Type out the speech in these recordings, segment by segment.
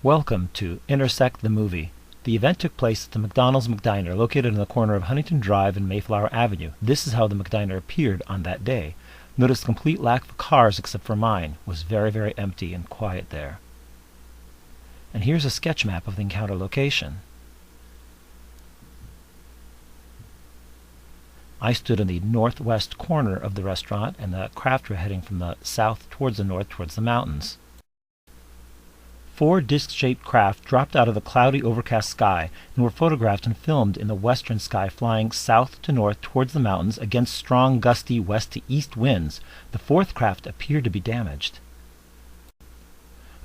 Welcome to Intersect the Movie. The event took place at the McDonald's McDiner located on the corner of Huntington Drive and Mayflower Avenue. This is how the McDiner appeared on that day. Notice the complete lack of cars except for mine. It was very, very empty and quiet there. And here's a sketch map of the encounter location. I stood in the northwest corner of the restaurant, and the craft were heading from the south towards the north towards the mountains. 4 disc-shaped craft dropped out of the cloudy, overcast sky and were photographed and filmed in the western sky, flying south to north towards the mountains against strong, gusty west to east winds. The 4th craft appeared to be damaged.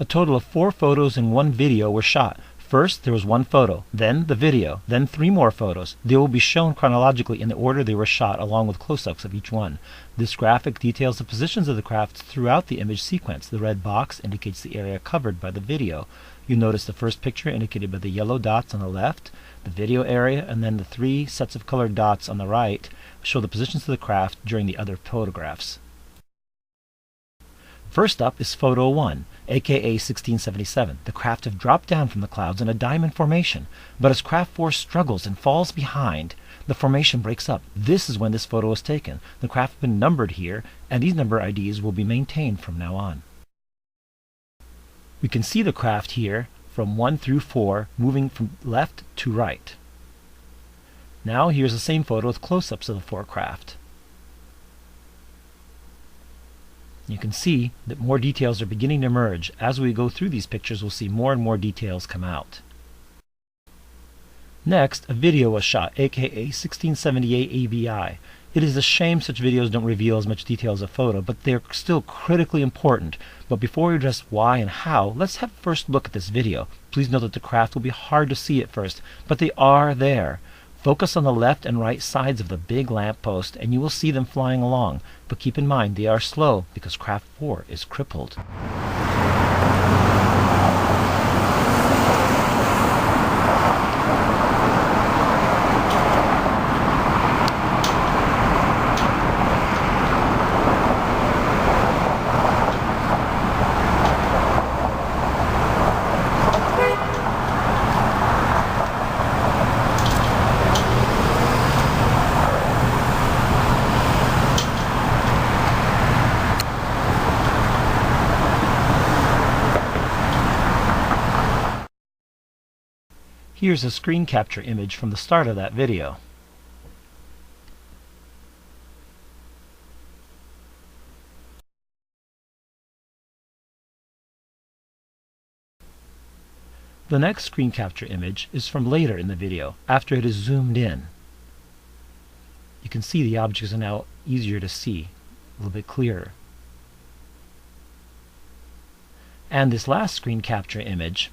A total of 4 photos and 1 video were shot. First, there was 1 photo, then the video, then 3 more photos. They will be shown chronologically in the order they were shot, along with close-ups of each one. This graphic details the positions of the craft throughout the image sequence. The red box indicates the area covered by the video. You notice the first picture indicated by the yellow dots on the left, the video area, and then the 3 sets of colored dots on the right show the positions of the craft during the other photographs. First up is photo 1, aka 1677. The craft have dropped down from the clouds in a diamond formation, but as craft 4 struggles and falls behind, the formation breaks up. This is when this photo was taken. The craft have been numbered here, and these number IDs will be maintained from now on. We can see the craft here from 1 through 4 moving from left to right. Now here's the same photo with close-ups of the 4 craft. You can see that more details are beginning to emerge. As we go through these pictures, we'll see more and more details come out. Next, a video was shot, aka 1678 AVI. It is a shame such videos don't reveal as much detail as a photo, but they're still critically important. But before we address why and how, let's have a first look at this video. Please note that the craft will be hard to see at first, but they are there. Focus on the left and right sides of the big lamp post and you will see them flying along. But keep in mind they are slow because craft 4 is crippled. Here's a screen capture image from the start of that video. The next screen capture image is from later in the video, after it is zoomed in. You can see the objects are now easier to see, a little bit clearer. And this last screen capture image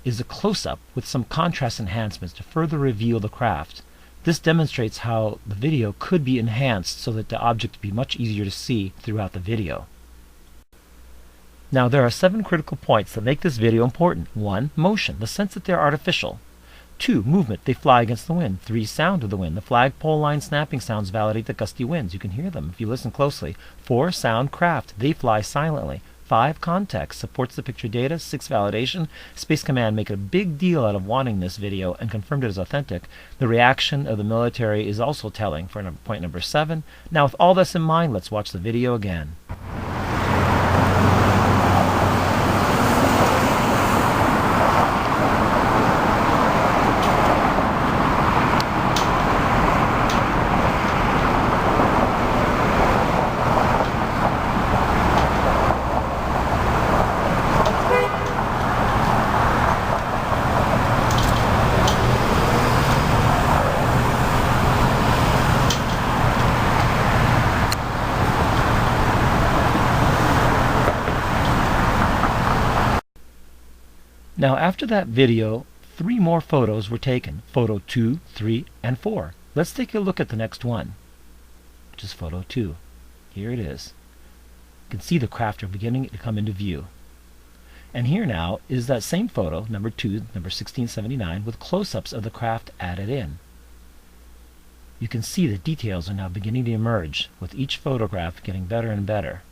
is a close-up with some contrast enhancements to further reveal the craft. This demonstrates how the video could be enhanced so that the object would be much easier to see throughout the video. Now there are 7 critical points that make this video important. 1. Motion, the sense that they are artificial. 2. Movement, they fly against the wind. 3. Sound of the wind, the flagpole line snapping sounds validate the gusty winds. You can hear them if you listen closely. 4. Sound, craft, they fly silently. 5. Context, supports the picture data. 6. Validation, Space Command make a big deal out of wanting this video and confirmed it as authentic. The reaction of the military is also telling for point number 7. Now with all this in mind, let's watch the video again. Now after that video, 3 more photos were taken. Photo 2, 3, and 4. Let's take a look at the next one, which is photo 2. Here it is. You can see the craft are beginning to come into view. And here now is that same photo, number 2, number 1679, with close-ups of the craft added in. You can see the details are now beginning to emerge, with each photograph getting better and better.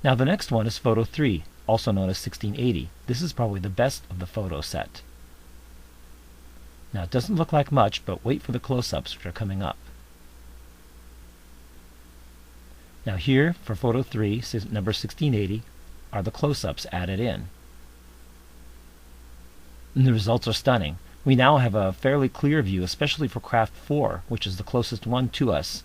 Now the next one is photo 3, also known as 1680. This is probably the best of the photo set. Now it doesn't look like much, but wait for the close-ups which are coming up. Now here, for photo 3, number 1680, are the close-ups added in. And the results are stunning. We now have a fairly clear view, especially for craft 4, which is the closest one to us.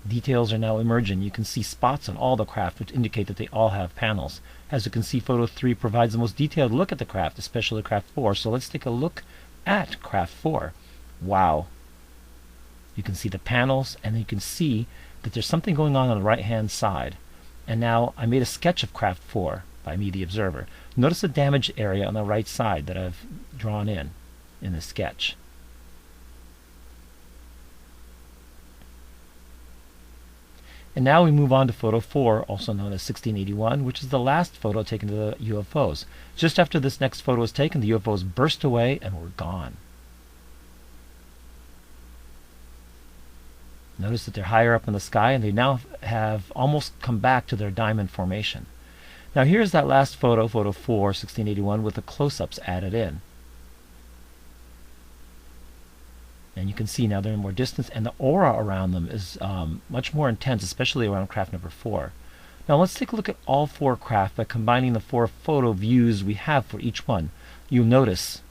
Details are now emerging. You can see spots on all the craft, which indicate that they all have panels. As you can see, photo 3 provides the most detailed look at the craft, especially craft 4. So let's take a look at craft 4. Wow. You can see the panels, and you can see that there's something going on the right-hand side. And now I made a sketch of craft 4 by me, the observer. Notice the damaged area on the right side that I've drawn in the sketch. And now we move on to photo 4, also known as 1681, which is the last photo taken of the UFOs. Just after this next photo was taken, the UFOs burst away and were gone. Notice that they're higher up in the sky, and they now have almost come back to their diamond formation. Now here's that last photo, photo 4, 1681, with the close-ups added in. And you can see now they're in more distance, and the aura around them is much more intense, especially around craft number 4. Now let's take a look at all 4 craft by combining the 4 photo views we have for each one. You'll notice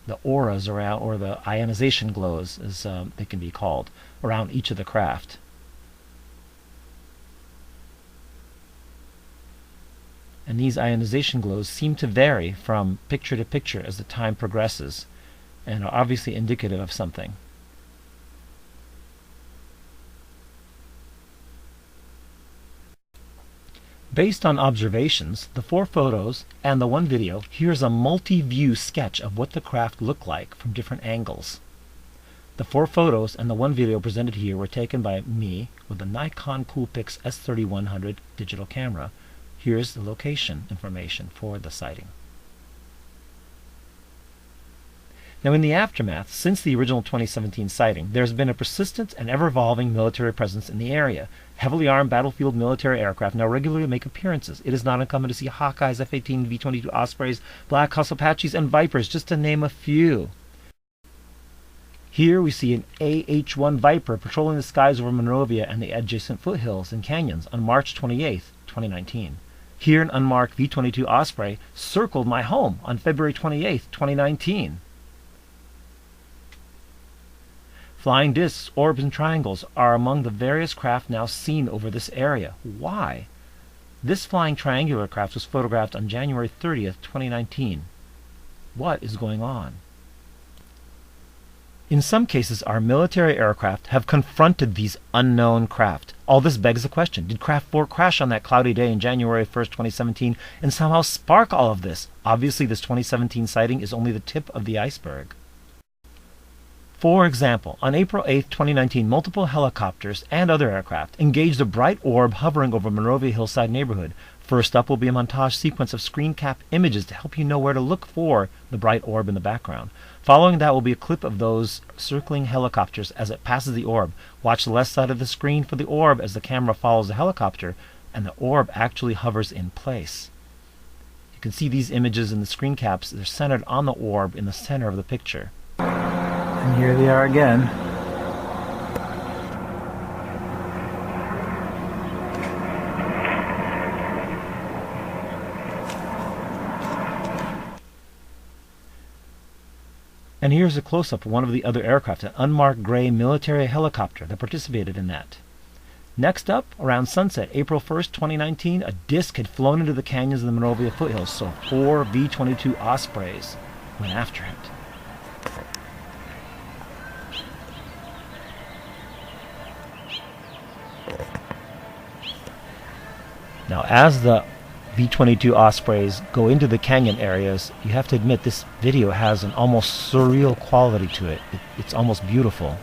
the auras around, or the ionization glows, as they can be called, around each of the craft. And these ionization glows seem to vary from picture to picture as the time progresses, and are obviously indicative of something. Based on observations, the 4 photos, and the 1 video, here's a multi-view sketch of what the craft looked like from different angles. The 4 photos and the 1 video presented here were taken by me with the Nikon Coolpix S3100 digital camera. Here's the location information for the sighting. Now in the aftermath, since the original 2017 sighting, there's been a persistent and ever-evolving military presence in the area. Heavily armed battlefield military aircraft now regularly make appearances. It is not uncommon to see Hawkeyes, F-18, V-22 Ospreys, Black Hawk Apaches, and Vipers, just to name a few. Here we see an AH-1 Viper patrolling the skies over Monrovia and the adjacent foothills and canyons on March 28, 2019. Here an unmarked V-22 Osprey circled my home on February 28, 2019. Flying discs, orbs, and triangles are among the various craft now seen over this area. Why? This flying triangular craft was photographed on January 30th, 2019. What is going on? In some cases, our military aircraft have confronted these unknown craft. All this begs the question, did Craft 4 crash on that cloudy day in January 1st, 2017, and somehow spark all of this? Obviously, this 2017 sighting is only the tip of the iceberg. For example, on April 8, 2019, multiple helicopters and other aircraft engaged a bright orb hovering over Monrovia Hillside neighborhood. First up will be a montage sequence of screen cap images to help you know where to look for the bright orb in the background. Following that will be a clip of those circling helicopters as it passes the orb. Watch the left side of the screen for the orb as the camera follows the helicopter, and the orb actually hovers in place. You can see these images in the screen caps. They're centered on the orb in the center of the picture. And here they are again. And here's a close-up of one of the other aircraft, an unmarked gray military helicopter that participated in that. Next up, around sunset, April 1st, 2019, a disc had flown into the canyons of the Monrovia foothills, so 4 V-22 Ospreys went after it. Now, as the V-22 Ospreys go into the canyon areas, you have to admit this video has an almost surreal quality to it. It's almost beautiful.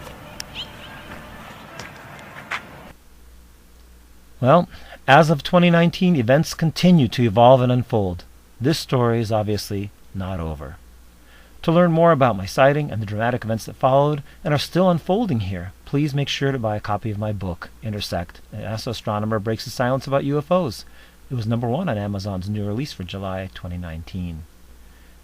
Well, as of 2019, events continue to evolve and unfold. This story is obviously not over. To learn more about my sighting and the dramatic events that followed and are still unfolding here, please make sure to buy a copy of my book, INTERSECT, Astronomer Breaks the Silence About UFOs. It was #1 on Amazon's new release for July 2019.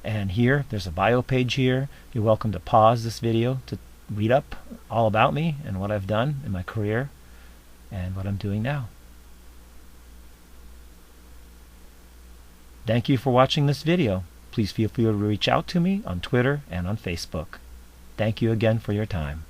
And here, there's a bio page here. You're welcome to pause this video to read up all about me and what I've done in my career and what I'm doing now. Thank you for watching this video. Please feel free to reach out to me on Twitter and on Facebook. Thank you again for your time.